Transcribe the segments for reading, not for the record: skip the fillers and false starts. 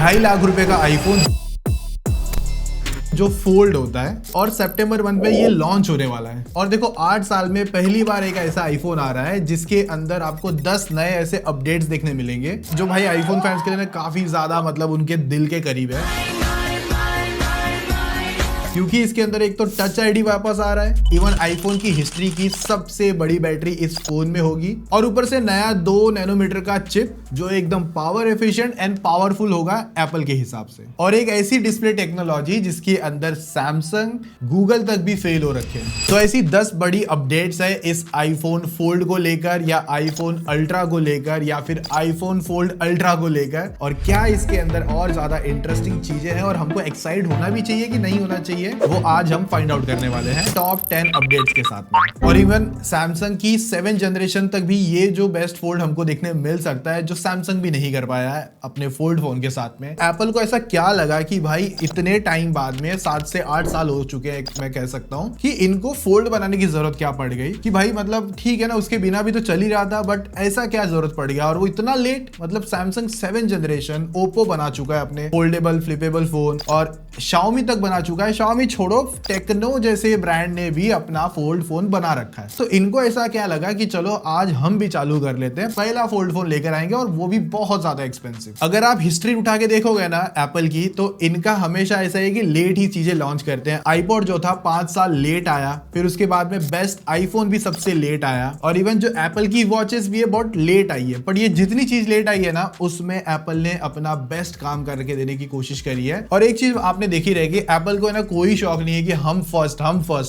2.5 लाख रुपए का आईफोन जो फोल्ड होता है और सितंबर मंथ में ये लॉन्च होने वाला है। और देखो 8 साल में पहली बार एक ऐसा आईफोन आ रहा है जिसके अंदर आपको 10 नए ऐसे अपडेट्स देखने मिलेंगे जो भाई आईफोन फैंस के लिए काफी ज्यादा मतलब उनके दिल के करीब है, क्योंकि इसके अंदर एक तो टच आईडी वापस आ रहा है, इवन आईफोन की हिस्ट्री की सबसे बड़ी बैटरी इस फोन में होगी और ऊपर से नया 2 नैनोमीटर का चिप जो एकदम पावर एफिशिएंट एंड पावरफुल होगा एप्पल के हिसाब से, और एक ऐसी डिस्प्ले टेक्नोलॉजी जिसके अंदर सैमसंग गूगल तक भी फेल हो रखे हैं। तो ऐसी 10 बड़ी अपडेट्स है इस आईफोन फोल्ड को लेकर या आईफोन अल्ट्रा को लेकर या फिर आईफोन फोल्ड अल्ट्रा को लेकर, और क्या इसके अंदर और ज्यादा इंटरेस्टिंग चीजें हैं और हमको एक्साइट होना भी चाहिए कि नहीं होना चाहिए, वो आज हम फाइंड आउट करने वाले हैं टॉप 10 अपडेट्स के साथ में। और इवन सैमसंग की 7 जनरेशन तक भी ये जो बेस्ट फोल्ड हमको देखने मिल सकता है जो सैमसंग भी नहीं कर पाया है अपने फोल्ड फोन के साथ में। एप्पल को ऐसा क्या लगा कि भाई इतने टाइम बाद में 7 से 8 साल हो चुके हैं मैं कह सकता हूँ कि इनको फोल्ड बनाने की जरूरत क्या पड़ गई कि भाई मतलब ठीक है ना उसके बिना भी तो चल ही रहा था, बट ऐसा क्या जरूरत पड़ गया और वो इतना लेट। मतलब सैमसंग 7 जनरेशन, ओप्पो बना चुका है अपने फोल्डेबल फ्लिपेबल फोन और शाओमी तक बना चुका है, शाओमी छोड़ो टेक्नो जैसे ब्रांड ने भी अपना फोल्ड फोन बना रखा है। तो इनको ऐसा क्या लगा कि चलो आज हम भी चालू कर लेते हैं, पहला फोल्ड फोन लेकर आएंगे और वो भी बहुत ज्यादा एक्सपेंसिव। अगर आप हिस्ट्री उठा के देखोगे ना एप्पल की तो इनका हमेशा ऐसा है कि लेट ही चीजें लॉन्च करते हैं। आईपॉड जो था 5 साल लेट आया, फिर उसके बाद में बेस्ट आईफोन भी सबसे लेट आया, और इवन जो एप्पल की वॉचेस भी है बहुत लेट आई है। पर ये जितनी चीज लेट आई है ना उसमें एप्पल ने अपना बेस्ट काम करके देने की कोशिश करी है। और एक चीज आपने देखी रहेगी, एप्पल को है ना कोई शौक नहीं है कि हम फर्स्ट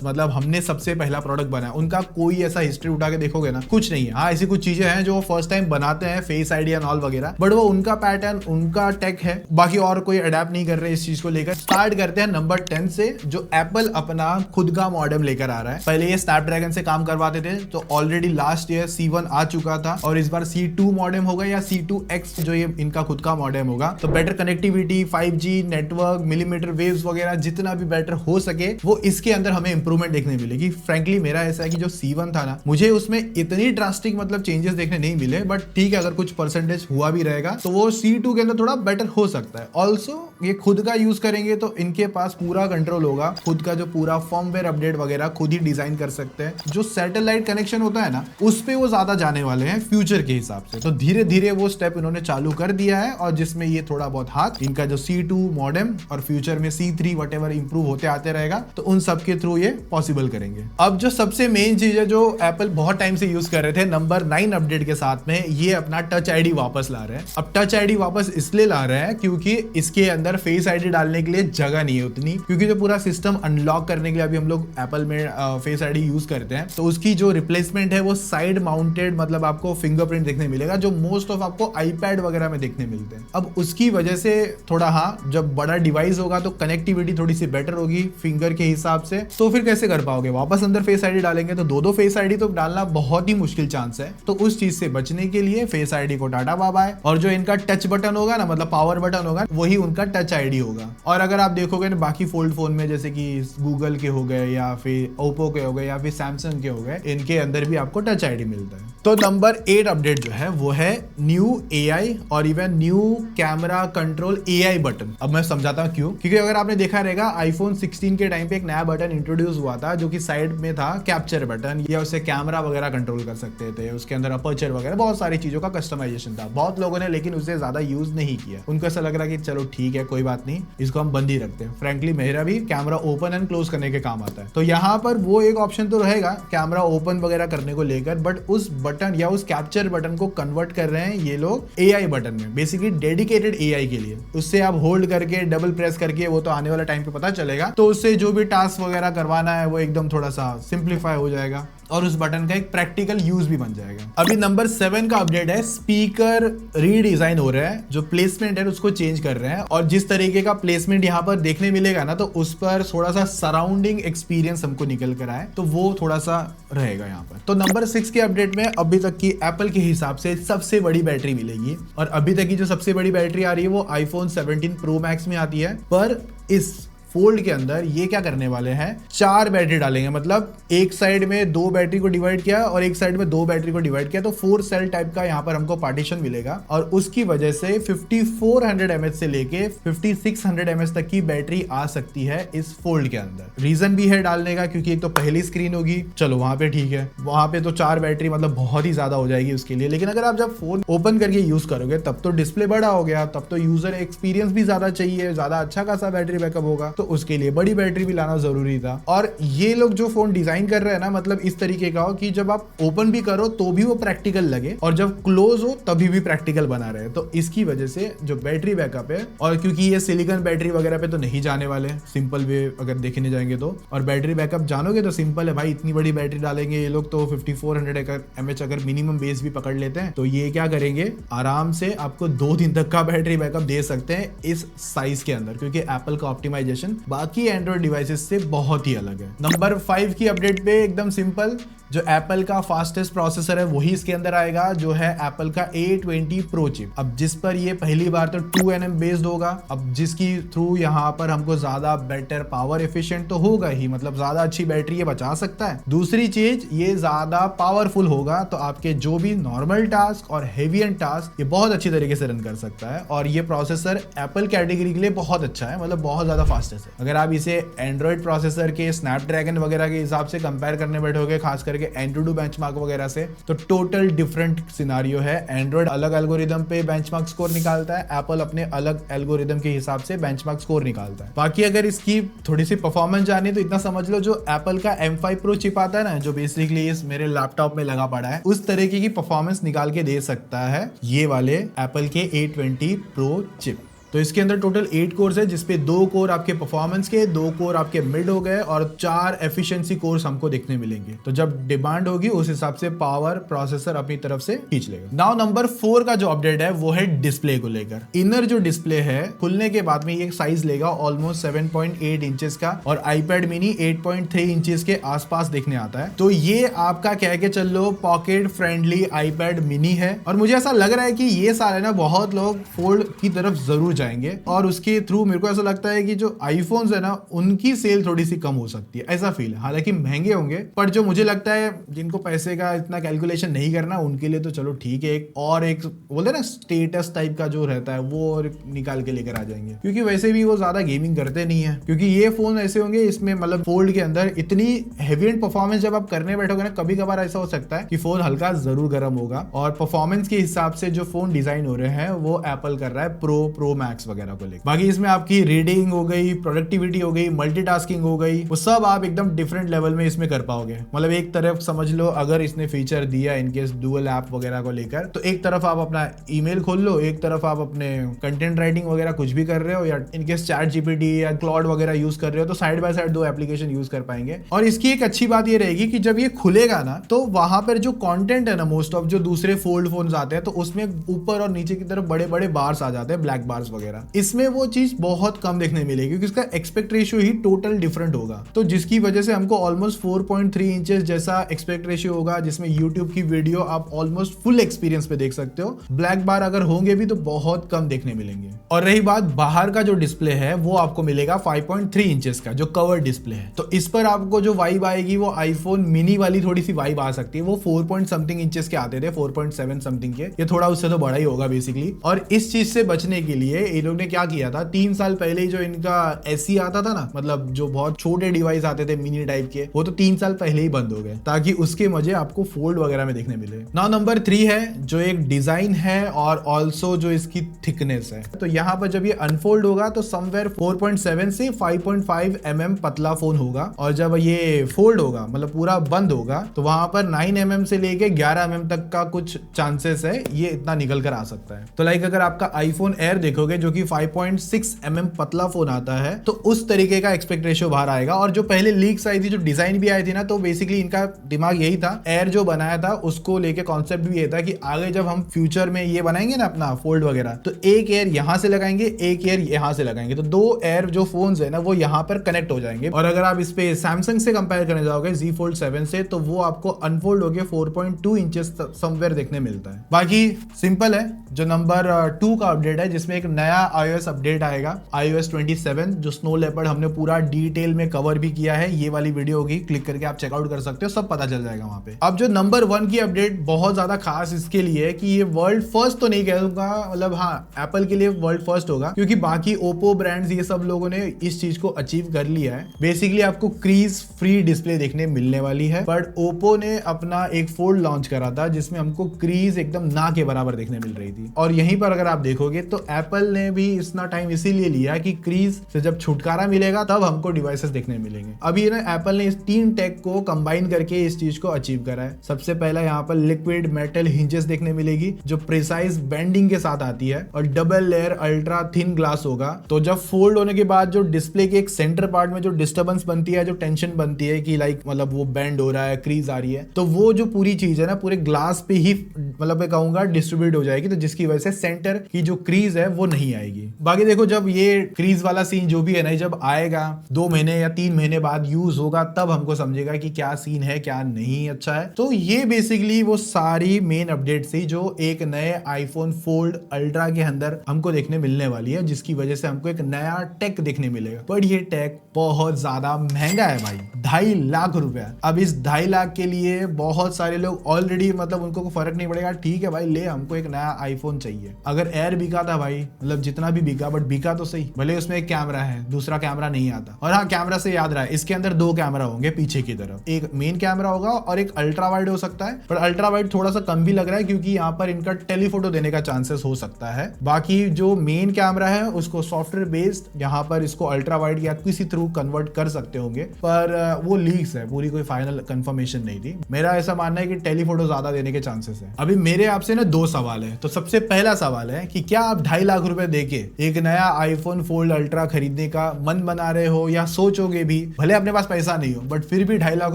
मतलब हमने सबसे पहला प्रोडक्ट बनाया। उनका कोई ऐसा हिस्ट्री उठा के देखोगे ना कुछ नहीं है। हाँ ऐसी कुछ चीजें हैं जो फर्स्ट टाइम बनाते हैं, फेस आईडी एंड ऑल वगैरह, बट वो उनका पैटर्न उनका टेक है, बाकी और कोई अडेप्ट नहीं कर रहे इस चीज को लेकर। स्टार्ट करते हैं नंबर 10 से, जो एप्पल अपना खुद का मॉडेम लेकर आ रहा है। पहले ये स्नैपड्रैगन से काम करवाते थे तो ऑलरेडी लास्ट ईयर C1 आ चुका था और इस बार C2 मॉडेम होगा या C2X जो ये इनका खुद का मॉडेम होगा। तो better connectivity, 5G network, millimetre waves वगैरह जितना भी बेटर हो सके वो इसके अंदर हमें इंप्रूवमेंट देखने मिलेगी। फ्रैंकली मेरा ऐसा है कि जो C1 था ना मुझे उसमें इतनी ड्रास्टिक मतलब चेंजेस देखने नहीं मिले, बट ठीक है अगर कुछ परसेंटेज हुआ भी रहेगा तो वो C2 के अंदर थोड़ा बेटर हो सकता है। ऑल्सो ये खुद का यूज करेंगे तो इनके पास पूरा कंट्रोल होगा, खुद का जो पूरा फर्मवेयर अपडेट वगैरह खुद ही डिजाइन कर सकते हैं। जो सैटेलाइट कनेक्शन होता है ना उस पे वो ज्यादा जाने वाले हैं फ्यूचर के हिसाब से, तो धीरे धीरे वो स्टेप इन्होंने चालू कर दिया है और जिसमें ये थोड़ा बहुत हाथ इनका जो C2 मॉडेम और फ्यूचर में C3 वटेवर इंप्रूव होते आते रहेगा तो उन सब के थ्रू ये पॉसिबल करेंगे। अब जो सबसे मेन चीज है जो एप्पल बहुत टाइम से यूज कर रहे थे, नंबर 9 अपडेट के साथ में ये अपना टच आईडी वापस ला रहे हैं। अब टच आईडी वापस इसलिए ला रहे हैं क्योंकि इसके अंदर फेस आईडी डालने के लिए जगह नहीं है उतनी, क्योंकि जो पूरा सिस्टम अनलॉक करने के लिए अभी हम लोग एप्पल में फेस आईडी यूज करते हैं तो उसकी जो रिप्लेसमेंट है वो साइड माउंटेड मतलब आपको फिंगरप्रिंट देखने मिलेगा जो मोस्ट ऑफ आपको आईपैड वगैरह में देखने मिलते हैं। अब उसकी वजह से थोड़ा हाँ जब बड़ा डिवाइस होगा तो कनेक्टिविटी थोड़ी सी बेटर होगी फिंगर के हिसाब से, तो फिर कैसे कर पाओगे वापस अंदर फेस आईडी डालेंगे तो दो फेस आईडी तो डालना बहुत ही मुश्किल चांस है। तो उस चीज से बचने के लिए फेस आईडी को टाटा बाय बाय, और जो इनका टच बटन होगा ना मतलब पावर बटन होगा वही उनका टच आईडी होगा। और अगर आप देखोगे ना बाकी फोल्ड फोन में जैसे कि गूगल के हो गए या फिर ओप्पो के हो गए या फिर सैमसंग के हो गए इनके अंदर भी आपको टच आईडी मिलता है। तो नंबर 8 अपडेट जो है वो है न्यू AI और even new camera control AI button. अब मैं समझाता हूँ क्यों, क्योंकि अगर आपने देखा रहेगा आईफोन 16 के टाइम पे एक नया बटन इंट्रोड्यूस हुआ था जो कि साइड में था कैप्चर बटन, या उसे कैमरा वगैरह कंट्रोल कर सकते थे, उसके अंदर अपर्चर वगैरह बहुत सारी चीजों का कस्टमाइजेशन था। बहुत लोगों ने लेकिन उसे ज्यादा यूज नहीं किया, उनको ऐसा लग रहा कि चलो ठीक है कोई बात नहीं इसको हम बंद ही रखते हैं। फ्रैंकली मेरा भी कैमरा ओपन एंड क्लोज करने के काम आता है, तो यहाँ पर वो एक ऑप्शन तो रहेगा कैमरा ओपन वगैरह करने को लेकर, बट उस बटन या उस कैप्चर बटन को कन्वर्ट कर रहे हैं ये लोग AI बटन में, बेसिकली डेडिकेटेड AI के लिए। उससे आप होल्ड करके डबल प्रेस करके वो तो आने वाला टाइम पे पता चलेगा, तो उससे जो भी टास्क वगैरह करवाना है वो एकदम थोड़ा सा सिंप्लीफाई हो जाएगा और उस बटन का एक प्रैक्टिकल यूज भी बन जाएगा। अभी नंबर 7 का अपडेट है, स्पीकर रीडिजाइन हो रहा है, जो प्लेसमेंट है उसको चेंज कर रहे हैं और जिस तरीके का प्लेसमेंट यहाँ पर देखने मिलेगा ना तो उस पर थोड़ा सा सराउंडिंग एक्सपीरियंस हमको निकल कर आए तो वो थोड़ा सा रहेगा यहाँ पर। तो नंबर 6 के अपडेट में अभी तक की एप्पल के हिसाब से सबसे बड़ी बैटरी मिलेगी और अभी तक की जो सबसे बड़ी बैटरी आ रही है वो आईफोन 17 प्रो मैक्स में आती है, पर इस फोल्ड के अंदर ये क्या करने वाले हैं, 4 बैटरी डालेंगे। मतलब एक साइड में 2 बैटरी को डिवाइड किया और एक साइड में 2 बैटरी को डिवाइड किया, तो 4 सेल टाइप का यहाँ पर हमको पार्टीशन मिलेगा और उसकी वजह से 5400 mAh से लेके 5600 mAh तक की बैटरी आ सकती है इस फोल्ड के अंदर। रीजन भी है डालने का, क्योंकि एक तो पहली स्क्रीन होगी, चलो वहां पे ठीक है, वहां पे तो 4 बैटरी मतलब बहुत ही ज्यादा हो जाएगी उसके लिए। लेकिन अगर आप जब फोन ओपन करके यूज करोगे तब तो डिस्प्ले बड़ा हो गया, तब तो यूजर एक्सपीरियंस भी ज्यादा चाहिए, ज्यादा अच्छा खासा बैटरी बैकअप होगा, तो उसके लिए बड़ी बैटरी भी लाना जरूरी था। और ये लोग जो फोन डिजाइन कर रहे हैं ना, मतलब इस तरीके का हो कि जब आप ओपन भी करो तो भी वो प्रैक्टिकल लगे और जब क्लोज हो तभी भी प्रैक्टिकल बना रहे हैं। तो इसकी वजह से जो बैटरी बैकअप है, और क्योंकि ये सिलिकॉन बैटरी वगैरह पे तो नहीं जाने वाले, सिंपल वे अगर देखने जाएंगे तो, और बैटरी बैकअप जानोगे तो सिंपल है भाई, इतनी बड़ी बैटरी डालेंगे ये लोग तो 5400 mAh अगर मिनिमम बेस भी पकड़ लेते हैं तो ये क्या करेंगे, आराम से आपको 2 दिन तक का बैटरी बैकअप दे सकते हैं इस साइज के अंदर, क्योंकि एप्पल का ऑप्टिमाइजेशन बाकी एंड्रॉइड डिवाइसेस से बहुत ही अलग है। नंबर 5 की अपडेट पे एकदम सिंपल, जो एप्पल का फास्टेस्ट प्रोसेसर है वही इसके अंदर आएगा, जो है एप्पल का A20 Pro चिप। अब जिस पर ये पहली बार तो 2nm बेस्ड होगा, अब जिसकी थ्रू यहाँ पर हमको ज्यादा बेटर पावर एफिशिएंट तो होगा ही, मतलब ज्यादा अच्छी बैटरी ये बचा सकता है। दूसरी चीज, ये ज्यादा पावरफुल होगा, तो आपके जो भी नॉर्मल टास्क और हेवी एंड टास्क ये बहुत अच्छी तरीके से रन कर सकता है। और ये प्रोसेसर एप्पल कैटेगरी के लिए बहुत अच्छा है, मतलब बहुत ज्यादा फास्टेस्ट है। अगर आप इसे एंड्रॉइड प्रोसेसर के स्नैपड्रैगन वगैरह के हिसाब से कंपेयर करने बैठोगे, खास करके एंट्रोडू बेंचमार्क वगैरह से, तो टोटल डिफरेंट सिनारियो है। एंड्रॉइड अलग एल्गोरिदम पे बेंचमार्क स्कोर निकालता है, एप्पल अपने अलग एल्गोरिदम के हिसाब से बेंचमार्क स्कोर निकालता है। बाकी अगर इसकी थोड़ी सी परफॉर्मेंस जानी तो इतना समझ लो, जो एप्पल का M5 Pro चिप आता है ना, जो बेसिकली इस मेरे लैपटॉप में लगा पड़ा है, उस तरीके की परफॉर्मेंस निकाल के दे सकता है ये वाले एप्पल के A20 Pro चिप। तो इसके अंदर टोटल 8 कोर्स है, जिसपे 2 कोर आपके परफॉर्मेंस के, 2 कोर आपके मिड हो गए और 4 एफिशिएंसी कोर्स हमको देखने मिलेंगे। तो जब डिमांड होगी उस हिसाब से पावर प्रोसेसर अपनी तरफ से खींच लेगा। नाउ नंबर 4 का जो अपडेट है वो है डिस्प्ले को लेकर। इनर जो डिस्प्ले है खुलने के बाद में ये साइज लेगा ऑलमोस्ट 7.8 इंचेस का, और iPad mini 8.3 इंचेस के आसपास देखने आता है। तो ये आपका कह के चल लो पॉकेट फ्रेंडली iPad mini है, और मुझे ऐसा लग रहा है कि ये साल है ना बहुत लोग फोल्ड की तरफ जरूर जाएंगे, और उसके थ्रू मेरे को ऐसा लगता है कि जो आईफोन्स है ना उनकी सेल थोड़ी सी कम हो सकती है, ऐसा फील है। हालांकि महंगे होंगे, पर जो मुझे लगता है जिनको पैसे का इतना कैलकुलेशन नहीं करना उनके लिए तो चलो ठीक है, एक बोलते ना स्टेटस टाइप का जो रहता है वो और निकाल के लेकर आ जाएंगे, क्योंकि वैसे भी वो ज्यादा गेमिंग करते नहीं है। क्योंकि ये फोन ऐसे होंगे, इसमें मतलब फोल्ड के अंदर इतनी हेवी एंड परफॉर्मेंस जब आप करने बैठोगे ना, कभी कभार ऐसा हो सकता है कि फोन हल्का जरूर गर्म होगा। और परफॉर्मेंस के हिसाब से जो फोन डिजाइन हो रहे हैं वो एप्पल कर रहा है प्रो मैक्स वगैरह को लेकर। बाकी इसमें आपकी रीडिंग हो गई, प्रोडक्टिविटी हो गई, मल्टीटास्किंग हो गई, वो सब आप एकदम डिफरेंट लेवल में इसमें कर पाओगे। मतलब एक तरफ समझ लो अगर इसने फीचर दिया इनकेस डुअल ऐप वगैरह को लेकर, तो एक तरफ आप अपना ईमेल खोल लो, एक तरफ आप अपने कंटेंट राइटिंग वगैरह कुछ भी कर रहे हो, या इनकेस चैट जीपीटी या क्लाउड वगैरह यूज कर रहे हो, तो side by side 2 application use कर पाएंगे। और इसकी एक अच्छी बात ये रहेगी कि जब ये खुलेगा ना, तो वहां पर जो कंटेंट है ना, मोस्ट ऑफ जो दूसरे फोल्ड फोन्स आते हैं तो उसमें ऊपर और नीचे की तरफ बड़े बड़े बार्स आ जाते हैं, ब्लैक बार्स वगैरह। इसमें वो चीज बहुत कम देखने मिलेगी, क्योंकि इसका एक्सपेक्ट रेशियो ही टोटल डिफरेंट होगा। तो जिसकी वजह से हमको ऑलमोस्ट 4.3 इंचेस जैसा एक्सपेक्ट रेशियो होगा, जिसमें यूट्यूब की वीडियो आप ऑलमोस्ट फुल एक्सपीरियंस पे देख सकते हो। ब्लैक बार अगर होंगे भी तो बहुत कम देखने मिलेंगे। और रही बात बाहर का जो डिस्प्ले है, वो आपको मिलेगा 5.3 इंचेस का, जो कवर डिस्प्ले है। तो इस पर आपको जो वाइब आएगी वो आईफोन मिनी वाली थोड़ी सी वाइब आ सकती है। वो 4 पॉइंट समथिंग इंचेस के आते थे, 4.7 समथिंग के, ये थोड़ा उससे तो बड़ा ही होगा बेसिकली। और इस चीज से बचने के लिए इन लोग ने क्या किया था, 3 साल पहले ही जो इनका एसई आता था ना, मतलब जो बहुत छोटे डिवाइस आते थे मिनी टाइप के, वो तो 3 साल पहले ही बंद हो गए, ताकि उसके मजे आपको फोल्ड वगैरह में देखने मिले। नाउ नंबर 3 है, जो एक डिजाइन है और ऑल्सो जो इसकी थिकनेस है। तो यहाँ पर जब ये अनफोल्ड होगा तो समवेयर 4.7 से 5.5 mm पतला फोन होगा, और जब ये फोल्ड होगा मतलब पूरा बंद होगा, तो वहां पर 9 mm से लेके 11 mm तक का कुछ चांसेस है ये इतना निकल कर आ सकता है। तो लाइक अगर आपका आईफोन एयर देखोगे जो कि 5.6 mm पतला फोन आता है, तो उस तरीके का एक्सपेक्ट रेशियो बाहर आएगा। और जो पहले लीक्स आई थी, जो डिजाइन भी आई थी ना, तो बेसिकली इनका दिमाग यही था, एयर जो बनाया था उसको लेके कॉन्सेप्ट भी ये था कि आगे जब हम फ्यूचर में ये बनाएंगे ना अपना फोल्ड वगैरह, तो एक एयर यहां से लगाएंगे, एक एयर यहां से लगाएंगे, तो 2 एयर जो फोन्स है ना वो यहां पर कनेक्ट हो जाएंगे। और अगर आप इस पे सैमसंग से कंपेयर करने जाओगे Z Fold 7 से, तो वो आपको अनफोल्ड होके 4.2 इंचेस समवेयर देखने मिलता है। बाकी सिंपल है। जो नंबर 2 का अपडेट है, जिसमें एक नया iOS अपडेट आएगा, iOS 27, जो स्नो लेपर्ड हमने पूरा डिटेल में कवर भी किया है। ये वाली वीडियो होगी, क्लिक करके आप चेकआउट कर सकते हो, सब पता चल जाएगा वहां पे। अब जो नंबर 1 की अपडेट बहुत ज्यादा खास इसके लिए है कि ये वर्ल्ड फर्स्ट तो नहीं कहूंगा, मतलब हाँ एप्पल के लिए वर्ल्ड फर्स्ट होगा, क्योंकि बाकी ओप्पो ब्रांड्स ये सब लोगों ने इस चीज को अचीव कर लिया है। बेसिकली आपको क्रीज फ्री डिस्प्ले देखने मिलने वाली है, बट ओप्पो ने अपना एक फोल्ड लॉन्च करा था जिसमें हमको क्रीज एकदम ना के बराबर देखने मिल रही थी। और यहीं पर अगर आप देखोगे तो एप्पल ने भी इतना टाइम इसीलिए लिया कि क्रीज से जब छुटकारा मिलेगा तब हमको डिवाइसेस देखने मिलेंगे। अभी ना एप्पल ने इस 3 टेक को कंबाइन करके इस चीज को अचीव करा है। सबसे पहला यहाँ पर लिक्विड मेटल हिंजेस देखने मिलेगी जो प्रिसाइज बेंडिंग के साथ आती है, और double layer ultra thin glass होगा। तो जब फोल्ड होने के बाद जो डिस्प्ले के एक सेंटर पार्ट में जो डिस्टर्बेंस बनती है, जो टेंशन बनती है कि लाइक मतलब वो बेंड हो रहा है, क्रीज आ रही है, तो वो जो पूरी चीज है ना पूरे ग्लास पे ही मतलब मैं कहूंगा डिस्ट्रीब्यूट हो जाएगी, तो जिसकी वजह से सेंटर की जो क्रीज है वो नहीं आएगी। बाकी देखो जब ये क्रीज वाला सीन जो भी है ना जब आएगा 2 महीने या 3 महीने बाद यूज होगा, तब हमको समझेगा कि क्या सीन है क्या नहीं अच्छा है। तो ये बेसिकली वो सारी मेन अपडेट थी जो एक नए आईफोन फोल्ड अल्ट्रा के अंदर हमको देखने मिलने वाली है, जिसकी वजह से हमको एक नया टेक देखने मिलेगा। पर ये टेक बहुत ज्यादा महंगा है भाई, 2.5 लाख रुपया। अब इस 2.5 लाख के लिए बहुत सारे लोग ऑलरेडी मतलब उनको फर्क नहीं पड़ेगा, ठीक है भाई ले हमको एक नया आईफोन चाहिए। अगर एयर बिका था भाई, मतलब जितना भी बिका, बट बिका तो सही, भले उसमें एक कैमरा है, दूसरा कैमरा नहीं आता। और हाँ कैमरा से याद रहा है, इसके अंदर 2 कैमरा होंगे पीछे की तरफ, एक मेन कैमरा होगा और एक अल्ट्रा वाइड हो सकता है, पर अल्ट्रा वाइड थोड़ा सा कम भी लग रहा है क्योंकि यहाँ पर इनका टेलीफोटो देने का चांसेस हो सकता है। बाकी जो मेन कैमरा है उसको सॉफ्टवेयर बेस्ड यहाँ पर इसको अल्ट्रा वाइड या किसी थ्रू कन्वर्ट कर सकते होंगे, पर वो लीक्स है, पूरी कोई फाइनल कंफर्मेशन नहीं थी। मेरा ऐसा मानना है कि टेलीफोटो ज्यादा देने के चांसेस है। अभी मेरे आपसे ना 2 सवाल है। तो सबसे पहला सवाल है कि क्या आप 2.5 लाख रुपए देके एक नया आईफोन फोल्ड अल्ट्रा खरीदने का मन बना रहे हो या सोचोगे भी, भले अपने पास पैसा नहीं हो बट फिर भी 2.5 लाख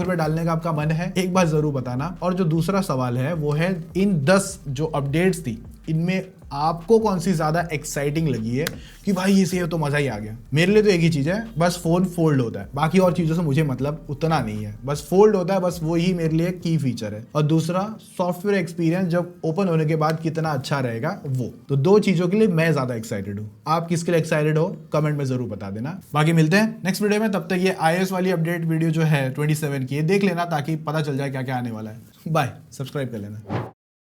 रुपए डालने का आपका मन है? एक बार जरूर बताना। और जो दूसरा सवाल है वो है इन 10 जो अपडेट्स थी इनमें आपको कौन सी ज्यादा एक्साइटिंग लगी है कि भाई इसे तो मजा ही आ गया। मेरे लिए तो एक ही चीज है, बस फोन फोल्ड होता है, बाकी और चीजों से मुझे मतलब उतना नहीं है, बस फोल्ड होता है, बस वो ही मेरे लिए की फीचर है। और दूसरा सॉफ्टवेयर एक्सपीरियंस जब ओपन होने के बाद कितना अच्छा रहेगा वो। तो 2 चीजों के लिए मैं ज्यादा एक्साइटेड हूँ। आप किसके लिए एक्साइटेड हो कमेंट में जरूर बता देना। बाकी मिलते हैं नेक्स्ट वीडियो में, तब तक ये iOS वाली अपडेट वीडियो जो है 27 की देख लेना ताकि पता चल जाए क्या क्या आने वाला है। बाय, सब्सक्राइब कर लेना।